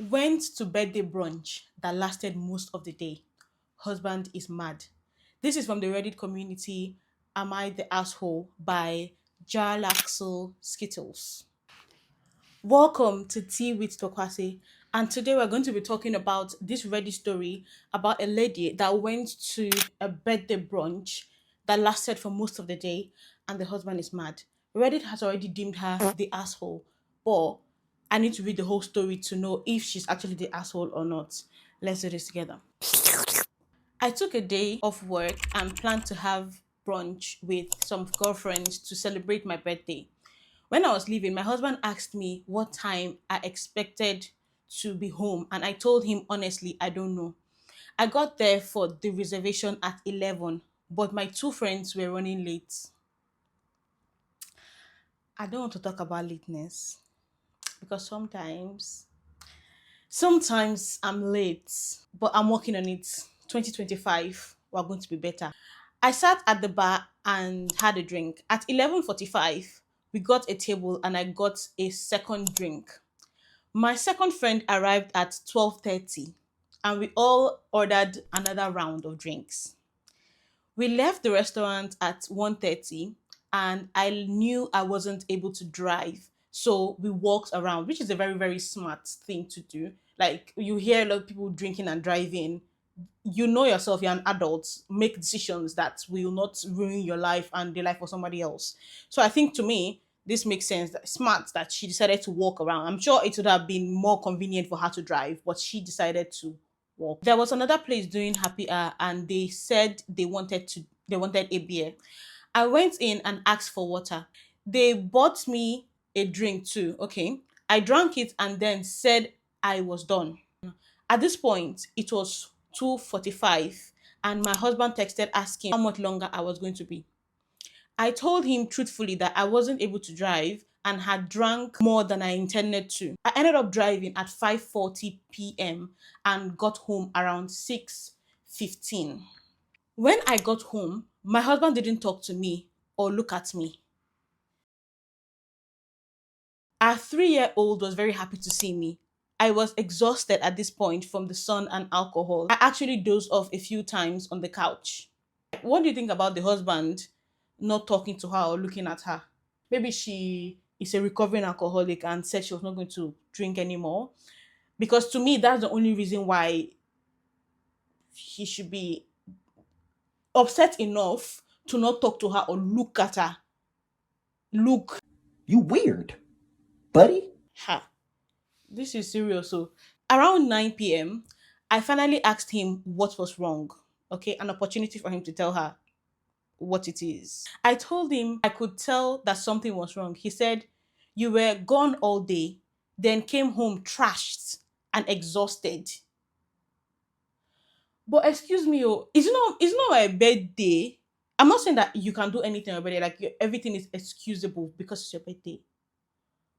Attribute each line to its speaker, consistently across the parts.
Speaker 1: Went to birthday brunch that lasted most of the day. Husband is mad. This is from the Reddit community Am I the Asshole by Jarlaxle Skittles. Welcome to Tea with Tokwase. And today we're going to be talking about this Reddit story about a lady that went to a birthday brunch that lasted for most of the day and the husband is mad. Reddit has already deemed her the asshole, but I need to read the whole story to know if she's actually the asshole or not. Let's do this together. I took a day off work and planned to have brunch with some girlfriends to celebrate my birthday. When I was leaving, my husband asked me what time I expected to be home, and I told him honestly, I don't know. I got there for the reservation at 11, but my two friends were running late. I don't want to talk about lateness because sometimes I'm late, but I'm working on it. 2025, we're going to be better. I sat at the bar and had a drink. At 11:45, we got a table and I got a second drink. My second friend arrived at 12:30 and we all ordered another round of drinks. We left the restaurant at 1:30 and I knew I wasn't able to drive. So we walked around, which is a very, very smart thing to do. Like you hear a lot of people drinking and driving. You know yourself, you're an adult, make decisions that will not ruin your life and the life of somebody else. So I think to me, this makes sense that smart that she decided to walk around. I'm sure it would have been more convenient for her to drive, but she decided to walk. There was another place doing happy hour and they said they wanted a beer. I went in and asked for water. They bought me a drink too. Okay. I drank it and then said I was done. At this point, it was 2:45 and my husband texted asking how much longer I was going to be. I told him truthfully that I wasn't able to drive and had drank more than I intended to. I ended up driving at 5:40 p.m. and got home around 6:15. When I got home, my husband didn't talk to me or look at me. Our 3-year-old was very happy to see me. I was exhausted at this point from the sun and alcohol. I actually dozed off a few times on the couch. What do you think about the husband not talking to her or looking at her? Maybe she is a recovering alcoholic and said she was not going to drink anymore. Because to me, that's the only reason why he should be upset enough to not talk to her or look at her. Look
Speaker 2: You weird, buddy.
Speaker 1: her. This is serious. So around 9 p.m., I finally asked him what was wrong. Okay, an opportunity for him to tell her what it is. I told him I could tell that something was wrong. He said, "You were gone all day, then came home trashed and exhausted." But excuse me, oh, it's not my birthday. I'm not saying that you can do anything on your birthday, like everything is excusable because it's your birthday.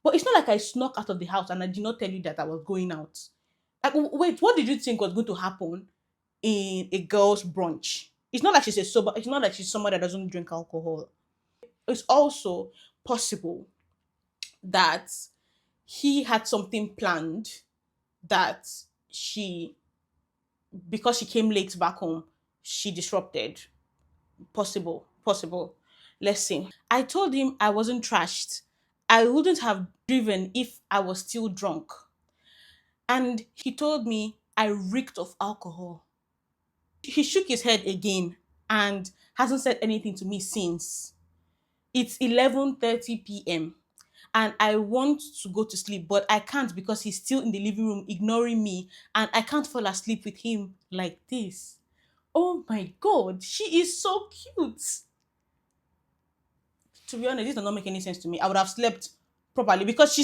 Speaker 1: But it's not like I snuck out of the house and I did not tell you that I was going out. Like, wait, what did you think was going to happen in a girl's brunch? It's not like she's someone that doesn't drink alcohol. It's also possible that he had something planned that she, because she came late back home, she disrupted. Possible. Let's see. I told him I wasn't trashed. I wouldn't have driven if I was still drunk. And he told me I reeked of alcohol. He shook his head again and hasn't said anything to me since. It's 11:30 p.m. and I want to go to sleep, but I can't because he's still in the living room ignoring me and I can't fall asleep with him like this. Oh my god, she is so cute. To be honest, this does not make any sense to me. I would have slept properly because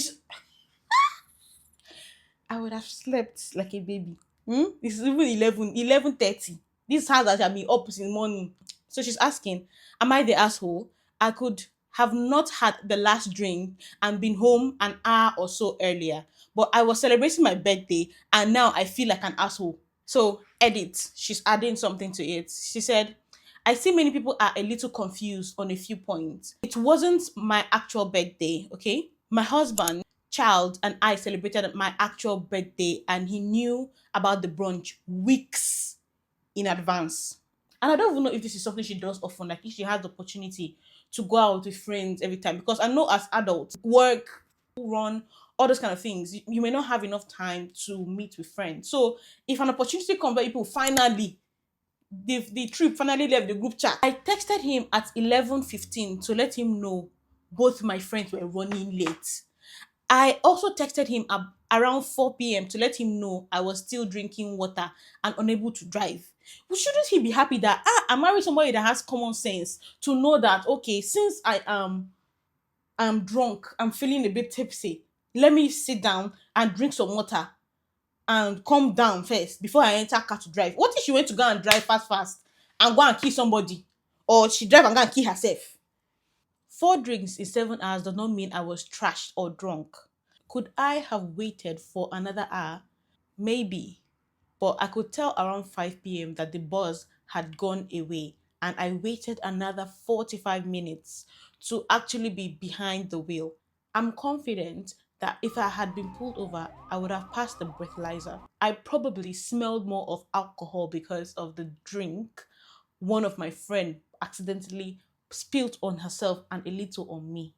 Speaker 1: I would have slept like a baby. It's even 11:30. This house that I've been up since morning. So she's asking, am I the asshole? I could have not had the last drink and been home an hour or so earlier. But I was celebrating my birthday and now I feel like an asshole. So edit. She's adding something to it. She said, I see many people are a little confused on a few points. It wasn't my actual birthday, okay? My husband child and I celebrated my actual birthday, and he knew about the brunch weeks in advance. And I don't even know if this is something she does often, like if she has the opportunity to go out with friends every time. Because I know as adults, work, run, all those kind of things, you may not have enough time to meet with friends. So if an opportunity comes where people finally, the trip finally left the group chat, I texted him at 11:15 to let him know both my friends were running late. I also texted him around 4 p.m. to let him know I was still drinking water and unable to drive. Well, shouldn't he be happy that I married somebody that has common sense to know that, okay, since I'm drunk, I'm feeling a bit tipsy, let me sit down and drink some water and calm down first before I enter car to drive. What if she went to go and drive fast and go and kill somebody, or she drive and go and kill herself? 4 drinks in 7 hours does not mean I was trashed or drunk. Could I have waited for another hour? Maybe. But I could tell around 5 p.m. that the bus had gone away, and I waited another 45 minutes to actually be behind the wheel. I'm confident that if I had been pulled over, I would have passed the breathalyzer. I probably smelled more of alcohol because of the drink one of my friend accidentally spilled on herself and a little on me.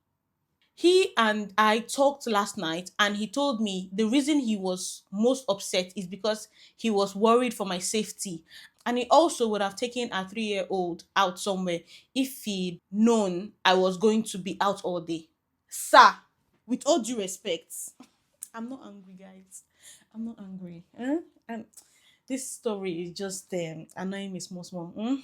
Speaker 1: He and I talked last night, and he told me the reason he was most upset is because he was worried for my safety. And he also would have taken a 3-year-old out somewhere if he'd known I was going to be out all day. Sir, with all due respect, I'm not angry, guys. I'm not angry. And this story is just annoying me small, small.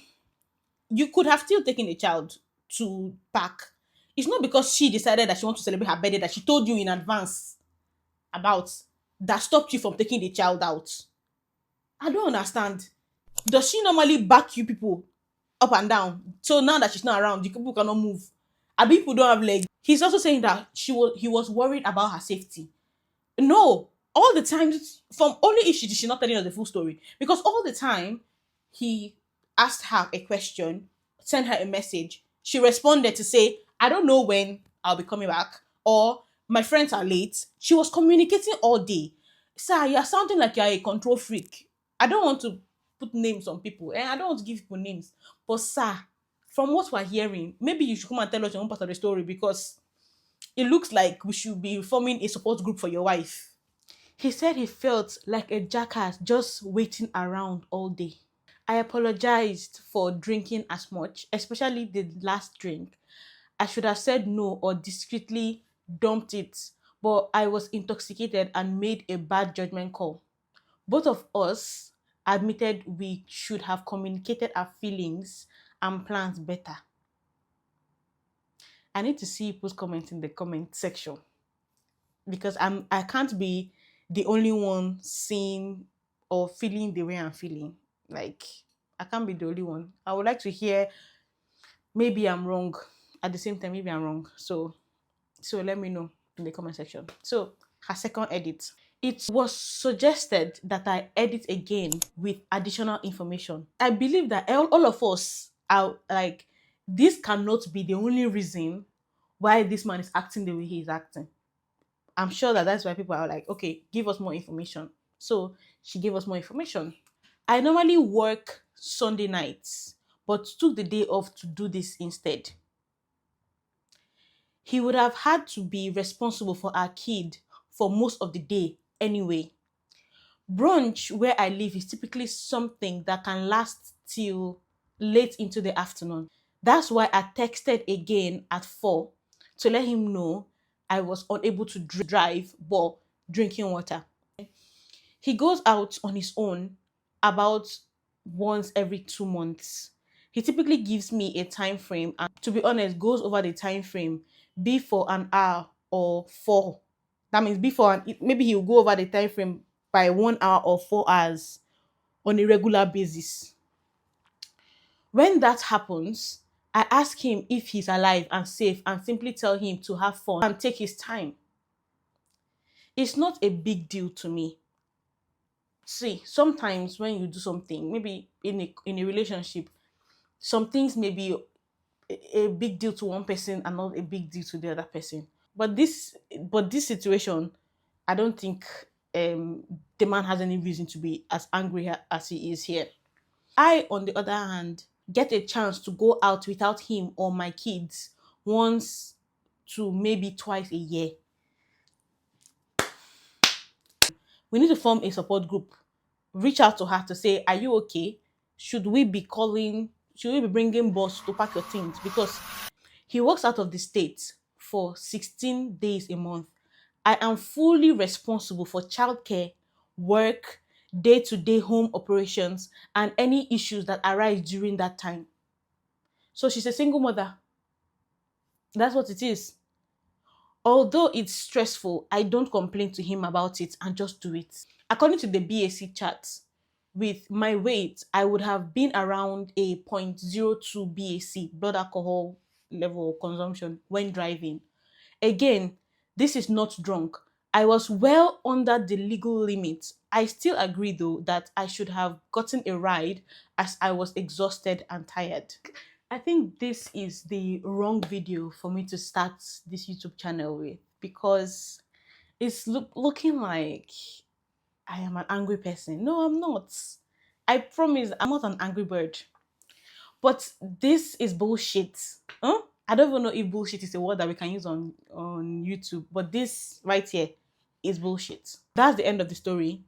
Speaker 1: You could have still taken a child to park. It's not because she decided that she wants to celebrate her birthday that she told you in advance about, that stopped you from taking the child out. I don't understand. Does she normally back you people up and down? So now that she's not around, the people cannot move. And people don't have legs. He's also saying that he was worried about her safety. No, all the time, from only if she's not telling us the full story. Because all the time, he asked her a question, sent her a message. She responded to say, I don't know when I'll be coming back, or my friends are late. She was communicating all day. Sir, you're sounding like you're a control freak. I don't want to put names on people, and I don't want to give people names. But, sir, from what we're hearing, maybe you should come and tell us your own part of the story, because it looks like we should be forming a support group for your wife. He said he felt like a jackass just waiting around all day. I apologized for drinking as much, especially the last drink. I should have said no or discreetly dumped it, but I was intoxicated and made a bad judgment call. Both of us admitted we should have communicated our feelings and plans better. I need to see people's comments in the comment section, because I can't be the only one seeing or feeling the way I'm feeling. Like, I can't be the only one. I would like to hear, maybe I'm wrong. At the same time, maybe I'm wrong. So let me know in the comment section. So her second edit. It was suggested that I edit again with additional information. I believe that all of us are like, this cannot be the only reason why this man is acting the way he is acting. I'm sure that that's why people are like, okay, give us more information. So she gave us more information. I normally work Sunday nights, but took the day off to do this instead. He would have had to be responsible for our kid for most of the day anyway. Brunch where I live is typically something that can last till late into the afternoon. That's why I texted again at 4 to let him know I was unable to drive but drinking water. He goes out on his own about once every 2 months. He typically gives me a time frame, and to be honest, goes over the time frame, be for an hour or 4. That means before, maybe he'll go over the time frame by 1 hour or 4 hours on a regular basis. When that happens, I ask him if he's alive and safe, and simply tell him to have fun and take his time. It's not a big deal to me. See, sometimes when you do something, maybe in a relationship, some things may be a big deal to one person and not a big deal to the other person. But this situation, I don't think the man has any reason to be as angry as he is here. I, on the other hand, get a chance to go out without him or my kids once to maybe twice a year. We need to form a support group. Reach out to her to say, "Are you okay? Should we be calling? Should we be bringing boss to pack your things?" Because he works out of the state for 16 days a month. I am fully responsible for childcare, work, day to day home operations, and any issues that arise during that time. So she's a single mother. That's what it is. Although it's stressful, I don't complain to him about it and just do it. According to the BAC chart, with my weight, I would have been around a zero point zero 0.02 BAC, blood alcohol level consumption, when driving. Again, this is not drunk. I was well under the legal limit. I still agree, though, that I should have gotten a ride as I was exhausted and tired. I think this is the wrong video for me to start this YouTube channel with, because it's looking like I am an angry person. No, I'm not. I promise I'm not an angry bird. But this is bullshit. Huh? I don't even know if bullshit is a word that we can use on YouTube, but this right here is bullshit. That's the end of the story.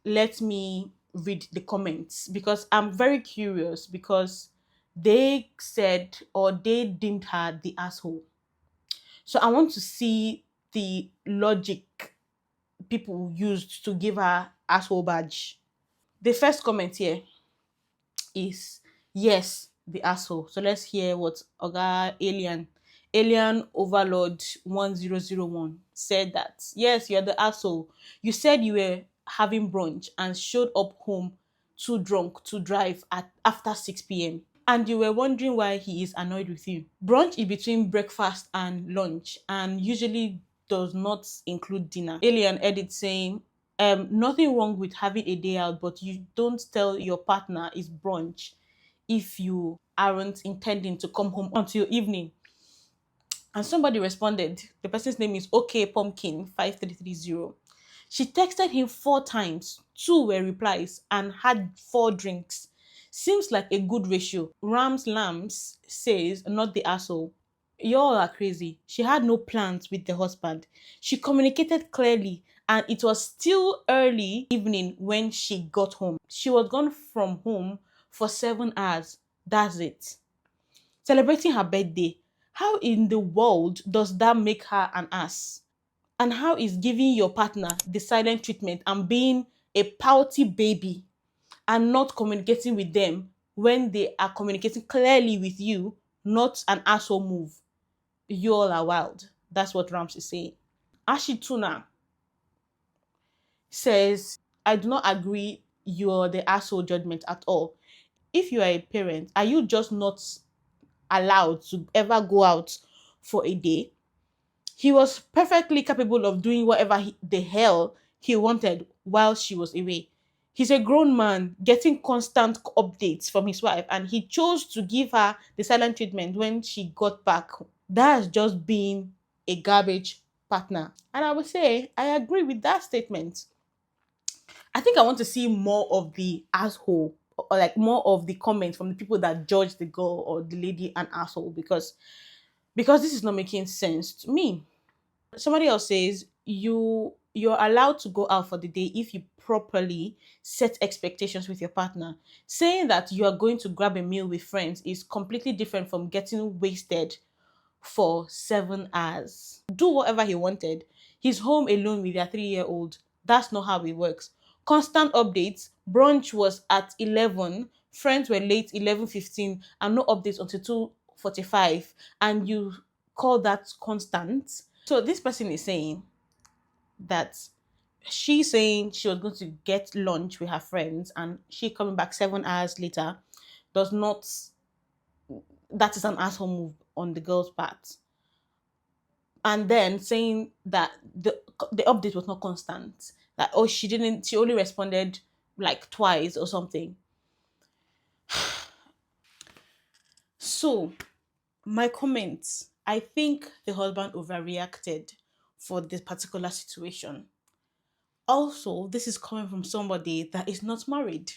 Speaker 1: Let me read the comments because I'm very curious, because they said, or they deemed her the asshole. So I want to see the logic people used to give her asshole badge. The first comment here is, yes, the asshole. So let's hear what Oga Alien Overlord 1001 said. That yes, you're the asshole. You said you were having brunch and showed up home too drunk to drive at after 6 p.m. and you were wondering why he is annoyed with you. Brunch is between breakfast and lunch and usually does not include dinner. Alien edit saying, nothing wrong with having a day out, but you don't tell your partner it's brunch if you aren't intending to come home until evening. And somebody responded, the person's name is OK Pumpkin 5330. She texted him 4 times, 2 were replies, and had 4 drinks. Seems like a good ratio. Rams Lambs says, not the asshole. Y'all are crazy. She had no plans with the husband. She communicated clearly, and it was still early evening when she got home. She was gone from home for 7 hours. That's it. Celebrating her birthday. How in the world does that make her an ass? And how is giving your partner the silent treatment and being a pouty baby and not communicating with them when they are communicating clearly with you not an asshole move? You all are wild. That's what Rams is saying. Ashituna says, I do not agree you're the asshole judgment at all. If you are a parent, are you just not allowed to ever go out for a day? He was perfectly capable of doing whatever the hell he wanted while she was away. He's a grown man getting constant updates from his wife, and he chose to give her the silent treatment when she got back. That's just being a garbage partner. And I would say I agree with that statement. I think I want to see more of the asshole, or like more of the comments from the people that judge the girl or the lady an asshole, because this is not making sense to me. Somebody else says you're allowed to go out for the day if you properly set expectations with your partner. Saying that you are going to grab a meal with friends is completely different from getting wasted for 7 hours. Do whatever he wanted. He's home alone with their 3-year-old. That's not how it works. Constant updates. Brunch was at 11. Friends were late 11:15 and no updates until 2:45. And you call that constant? So this person is saying that she's saying she was going to get lunch with her friends and she coming back 7 hours later does not, that is an asshole move on the girl's part. And then saying that the update was not constant, that oh she only responded like twice or something. So my comments I think the husband overreacted for this particular situation. Also, this is coming from somebody that is not married.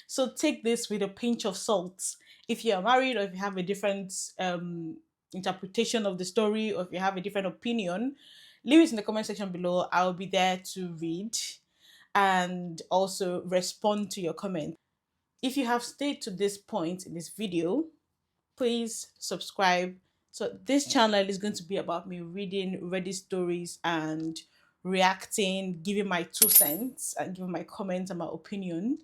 Speaker 1: So take this with a pinch of salt. If you are married or if you have a different interpretation of the story or if you have a different opinion, leave it in the comment section below. I'll be there to read and also respond to your comment. If you have stayed to this point in this video, please subscribe. So this channel is going to be about me reading Reddit stories and reacting, giving my 2 cents and giving my comments and my opinion,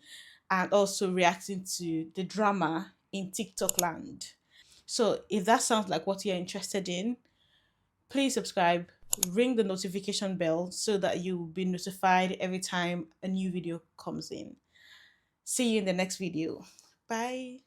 Speaker 1: and also reacting to the drama in TikTok land. So if that sounds like what you're interested in, please subscribe, ring the notification bell so that you will be notified every time a new video comes in. See you in the next video. Bye.